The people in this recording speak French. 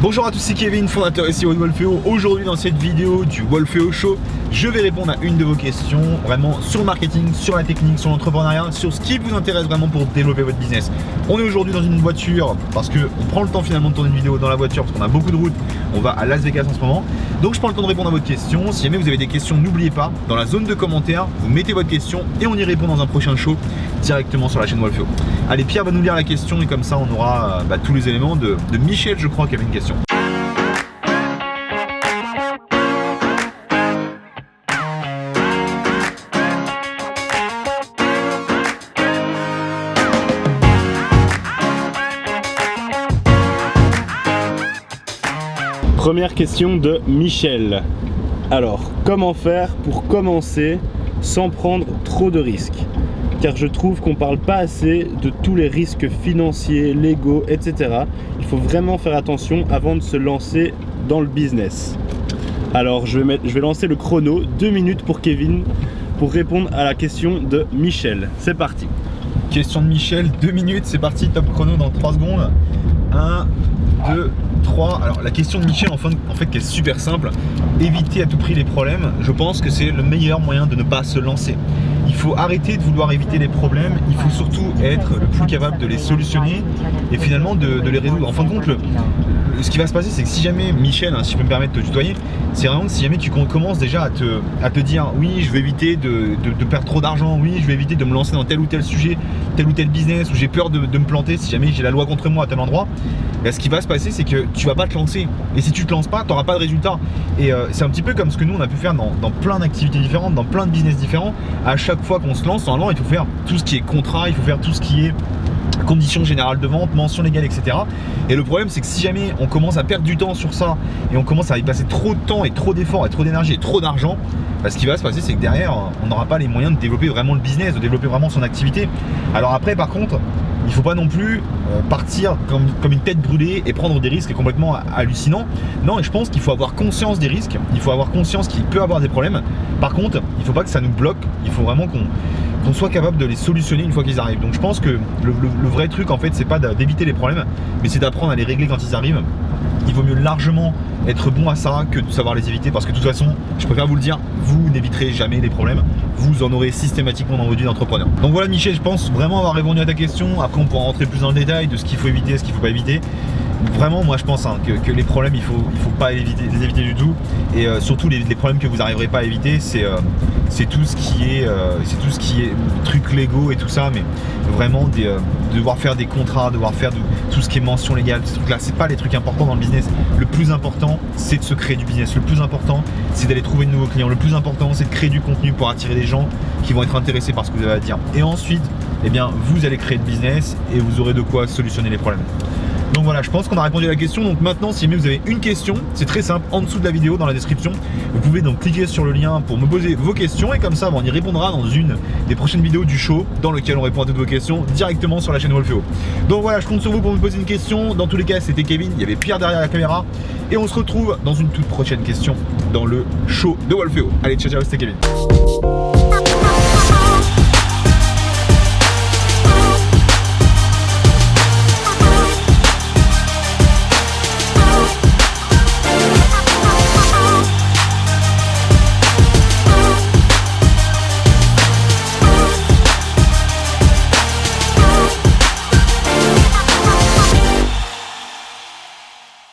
Bonjour à tous, c'est Kevin, fondateur et CEO de Wolfeo. Aujourd'hui dans cette vidéo du Wolfeo Show, je vais répondre à une de vos questions vraiment sur le marketing, sur la technique, sur l'entrepreneuriat, sur ce qui vous intéresse vraiment pour développer votre business. On est aujourd'hui dans une voiture parce qu'on prend le temps finalement de tourner une vidéo dans la voiture parce qu'on a beaucoup de routes. On va à Las Vegas en ce moment. Donc je prends le temps de répondre à votre question. Si jamais vous avez des questions, n'oubliez pas, dans la zone de commentaires, vous mettez votre question et on y répond dans un prochain show directement sur la chaîne Wolfeo. Allez, Pierre va nous lire la question et comme ça on aura tous les éléments de Michel, je crois, qui avait une question. Première question de Michel. Alors, comment faire pour commencer sans prendre trop de risques? Car je trouve qu'on parle pas assez de tous les risques financiers, légaux, etc. Il faut vraiment faire attention avant de se lancer dans le business. Alors, je vais lancer le chrono, 2 minutes pour Kevin, pour répondre à la question de Michel. C'est parti. Question de Michel, 2 minutes, c'est parti, top chrono dans 3 secondes. 1, 2, 3. Alors la question de Michel en fait qui est super simple. Éviter à tout prix les problèmes, je pense que c'est le meilleur moyen de ne pas se lancer. Il faut arrêter de vouloir éviter les problèmes, il faut surtout être le plus capable de les solutionner et finalement de les résoudre. En fin de compte, ce qui va se passer, c'est que si jamais, Michel, si je peux me permettre de te tutoyer, c'est vraiment que si jamais tu commences déjà à te dire oui, je vais éviter de perdre trop d'argent, oui, je vais éviter de me lancer dans tel ou tel sujet, tel ou tel business, où j'ai peur de me planter si jamais j'ai la loi contre moi à tel endroit, ce qui va se passer, c'est que tu vas pas te lancer. Et si tu te lances pas, tu n'auras pas de résultat. Et c'est un petit peu comme ce que nous on a pu faire dans plein d'activités différentes, dans plein de business différents. À chaque fois qu'on se lance, normalement, il faut faire tout ce qui est contrat, il faut faire tout ce qui est conditions générales de vente, mentions légales, etc. Et le problème, c'est que si jamais on commence à perdre du temps sur ça et on commence à y passer trop de temps et trop d'efforts et trop d'énergie et trop d'argent, ce qui va se passer, c'est que derrière, on n'aura pas les moyens de développer vraiment le business, de développer vraiment son activité. Alors après, par contre, il ne faut pas non plus partir comme une tête brûlée et prendre des risques complètement hallucinants. Non, et je pense qu'il faut avoir conscience des risques, il faut avoir conscience qu'il peut avoir des problèmes. Par contre, il ne faut pas que ça nous bloque, il faut vraiment qu'on soit capable de les solutionner une fois qu'ils arrivent. Donc je pense que le vrai truc en fait, c'est pas d'éviter les problèmes, mais c'est d'apprendre à les régler quand ils arrivent. Il vaut mieux largement être bon à ça que de savoir les éviter, parce que de toute façon, je préfère vous le dire, vous n'éviterez jamais les problèmes, vous en aurez systématiquement dans votre vie d'entrepreneur. Donc voilà Michel, je pense vraiment avoir répondu à ta question. Après on pourra rentrer plus dans le détail de ce qu'il faut éviter, ce qu'il ne faut pas éviter. Vraiment moi je pense que les problèmes il faut pas les éviter du tout, et surtout les problèmes que vous n'arriverez pas à éviter, c'est tout ce qui est trucs légaux et tout ça, mais vraiment devoir faire des contrats, devoir faire tout ce qui est mention légale, ces trucs là, c'est pas les trucs importants dans le business. Le plus important, c'est de se créer du business. Le plus important, c'est d'aller trouver de nouveaux clients. Le plus important, c'est de créer du contenu pour attirer des gens qui vont être intéressés par ce que vous avez à dire. Et ensuite, eh bien, vous allez créer de business et vous aurez de quoi solutionner les problèmes. Donc voilà, je pense qu'on a répondu à la question. Donc maintenant, si jamais vous avez une question, c'est très simple, en dessous de la vidéo, dans la description, vous pouvez donc cliquer sur le lien pour me poser vos questions, et comme ça, on y répondra dans une des prochaines vidéos du show, dans lequel on répond à toutes vos questions directement sur la chaîne Wolfeo. Donc voilà, je compte sur vous pour me poser une question. Dans tous les cas, c'était Kevin, il y avait Pierre derrière la caméra, et on se retrouve dans une toute prochaine question dans le show de Wolfeo. Allez, ciao ciao, c'était Kevin.